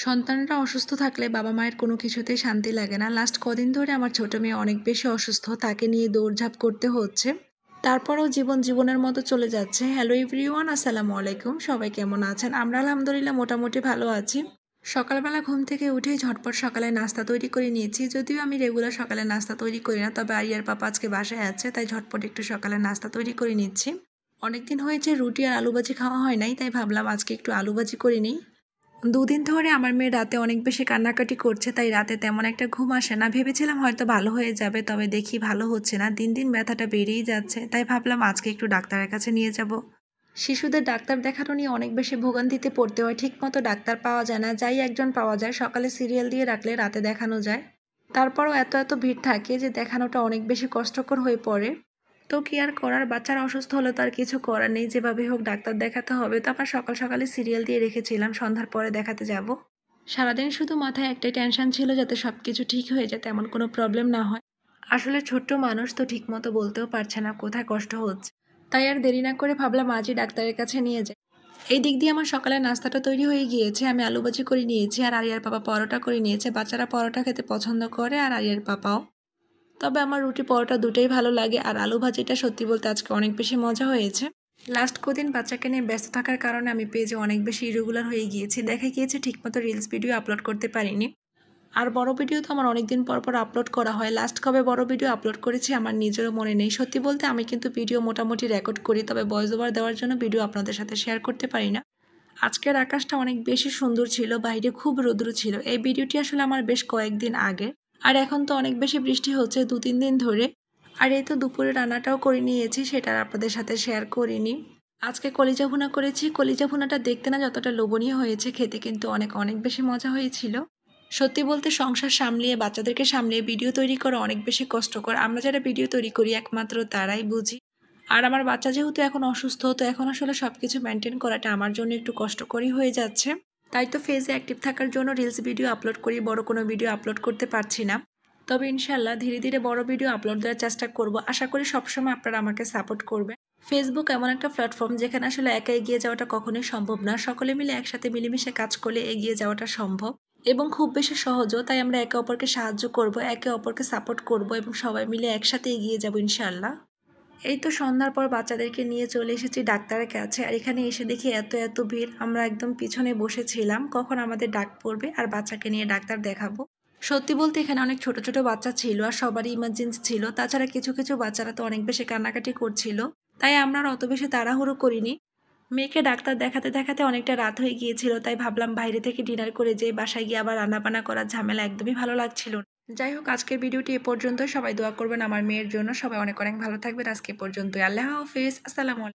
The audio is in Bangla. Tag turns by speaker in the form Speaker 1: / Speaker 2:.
Speaker 1: সন্তানরা অসুস্থ থাকলে বাবা-মায়ের কোনো কিছুতেই শান্তি লাগে না। লাস্ট কদিন ধরে আমার ছোট মেয়ে অনেক বেশি অসুস্থ। তাকে নিয়ে দৌড়ঝাঁপ করতে হচ্ছে। তারপরেও জীবন জীবনের মতো চলে যাচ্ছে। হ্যালো এভরিওয়ান, আসসালামু আলাইকুম। সবাই কেমন আছেন? আমরা আলহামদুলিল্লাহ মোটামুটি ভালো আছি। সকালবেলা ঘুম থেকে উঠেই ঝটপট সকালে নাস্তা তৈরি করে নিয়েছি। যদিও আমি রেগুলার সকালে নাস্তা তৈরি করি না, তবে আরিয়ার পাপা আজকে বাসায় আছে, তাই ঝটপট একটু সকালে নাস্তা তৈরি করে নিচ্ছি। অনেকদিন হয়েছে রুটি আর আলু ভাজি খাওয়া হয় নাই, তাই ভাবলাম আজকে একটু আলু ভাজি করে নিই। দুদিন ধরে আমার মেয়ে রাতে অনেক বেশি কান্নাকাটি করছে, তাই রাতে তেমন একটা ঘুম আসে না। ভেবেছিলাম হয়তো ভালো হয়ে যাবে, তবে দেখি ভালো হচ্ছে না। দিন দিন ব্যথাটা বেড়েই যাচ্ছে, তাই ভাবলাম আজকে একটু ডাক্তারের কাছে নিয়ে যাব। শিশুদের ডাক্তার দেখানো নিয়ে অনেক বেশি ভোগান্তিতে পড়তে হয়। ঠিকমতো ডাক্তার পাওয়া যায় না, যাই একজন পাওয়া যায় সকালে সিরিয়াল দিয়ে রাখলে রাতে দেখানো যায়। তারপরও এত এত ভিড় থাকে যে দেখানোটা অনেক বেশি কষ্টকর হয়ে পড়ে। তো কি আর করার, বাচ্চারা অসুস্থ হলে তো আর কিছু করার নেই, যেভাবে হোক ডাক্তার দেখাতে হবে। তো আবার সকাল সকালে সিরিয়াল দিয়ে রেখেছিলাম সন্ধ্যার পরে দেখাতে যাব। সারাদিন শুধু মাথায় একটাই টেনশন ছিল, যাতে সব কিছু ঠিক হয়ে যায়, তেমন কোনো প্রবলেম না হয়। আসলে ছোট্ট মানুষ তো ঠিকমতো বলতেও পারছে না কোথায় কষ্ট হচ্ছে। তাই আর দেরি না করে ভাবলাম আজই ডাক্তারের কাছে নিয়ে যাই। এই দিক দিয়ে আমার সকালে নাস্তাটা তৈরি হয়ে গিয়েছে। আমি আলু ভাজি করে নিয়েছি আর আরিয়ার পাপা পরোটা করে নিয়েছে। বাচ্চারা পরোটা খেতে পছন্দ করে আর আরিয়ার পাপাও। তবে আমার রুটি পরোটা দুটোই ভালো লাগে, আর আলু ভাজিটা সত্যি বলতে আজকে অনেক বেশি মজা হয়েছে। লাস্ট কদিন বাচ্চাকে নিয়ে ব্যস্ত থাকার কারণে আমি পেজে অনেক বেশি ইরেগুলার হয়ে গিয়েছি। দেখা গিয়েছে ঠিকমতো রিলস ভিডিও আপলোড করতে পারিনি। আর বড় ভিডিও তো আমার অনেকদিন পর পর আপলোড করা হয়। লাস্ট কবে বড় ভিডিও আপলোড করেছি আমার নিজেরও মনে নেই। সত্যি বলতে আমি কিন্তু ভিডিও মোটামুটি রেকর্ড করি, তবে ভয়েস ওভার দেওয়ার জন্য ভিডিও আপনাদের সাথে শেয়ার করতে পারি না। আজকের আকাশটা অনেক বেশি সুন্দর ছিল, বাইরে খুব রৌদ্র ছিল। এই ভিডিওটি আসলে আমার বেশ কয়েকদিন আগে। আর এখন তো অনেক বেশি বৃষ্টি হচ্ছে 2-3 দিন ধরে। আর এই তো দুপুরে রান্নাটাও করে নিয়েছি, সেটা আর আপনাদের সাথে শেয়ার করিনি। আজকে কলিজা ভুনা করেছি। কলিজা ভুনাটা দেখতে না যতটা লোভনীয় হয়েছে, খেতে কিন্তু অনেক অনেক বেশি মজা হয়েছিল। সত্যি বলতে সংসার সামলিয়ে বাচ্চাদেরকে সামলিয়ে ভিডিও তৈরি করা অনেক বেশি কষ্টকর। আমরা যারা ভিডিও তৈরি করি একমাত্র তারাই বুঝি। আর আমার বাচ্চা যেহেতু এখন অসুস্থ, তো এখন আসলে সবকিছু মেনটেন করাটা আমার জন্য একটু কষ্টকরই হয়ে যাচ্ছে। তাই তো ফেসে অ্যাক্টিভ থাকার জন্য রিলস ভিডিও আপলোড করি, বড় কোনো ভিডিও আপলোড করতে পারছি না। তবে ইনশাল্লাহ ধীরে ধীরে বড় ভিডিও আপলোড দেওয়ার চেষ্টা করব। আশা করি সবসময় আপনারা আমাকে সাপোর্ট করবেন। ফেসবুক এমন একটা প্ল্যাটফর্ম যেখানে আসলে একা এগিয়ে যাওয়াটা কখনোই সম্ভব না। সকলে মিলে একসাথে মিলেমিশে কাজ করলে এগিয়ে যাওয়াটা সম্ভব এবং খুব বেশি সহজও। তাই আমরা একে অপরকে সাহায্য করব, একে অপরকে সাপোর্ট করব এবং সবাই মিলে একসাথে এগিয়ে যাব ইনশাল্লাহ। এই তো সন্ধ্যার পর বাচ্চাদেরকে নিয়ে চলে এসেছি ডাক্তারের কাছে। আর এখানে এসে দেখি এত এত ভিড়। আমরা একদম পিছনে বসেছিলাম কখন আমাদের ডাক পড়বে আর বাচ্চাকে নিয়ে ডাক্তার দেখাবো। সত্যি বলতে এখানে অনেক ছোট ছোট বাচ্চা ছিল আর সবারই ইমার্জেন্সি ছিল। তাছাড়া কিছু কিছু বাচ্চারা তো অনেক বেশি কান্নাকাটি করছিল, তাই আমরা আর অত বেশি তাড়াহুড়ো করিনি। মেয়েকে ডাক্তার দেখাতে দেখাতে অনেকটা রাত হয়ে গিয়েছিল, তাই ভাবলাম বাইরে থেকে ডিনার করে যেয়ে বাসায় গিয়ে আবার রান্নাবান্না করার ঝামেলা একদমই ভালো লাগছিল না। যাই হোক, আজকের ভিডিওটি এ পর্যন্ত। সবাই দোয়া করবেন আমার মেয়ের জন্য। সবাই অনেক অনেক ভালো থাকবেন। আজকে এ পর্যন্তই। আল্লাহ হাফেজ। আসসালামু আলাইকুম।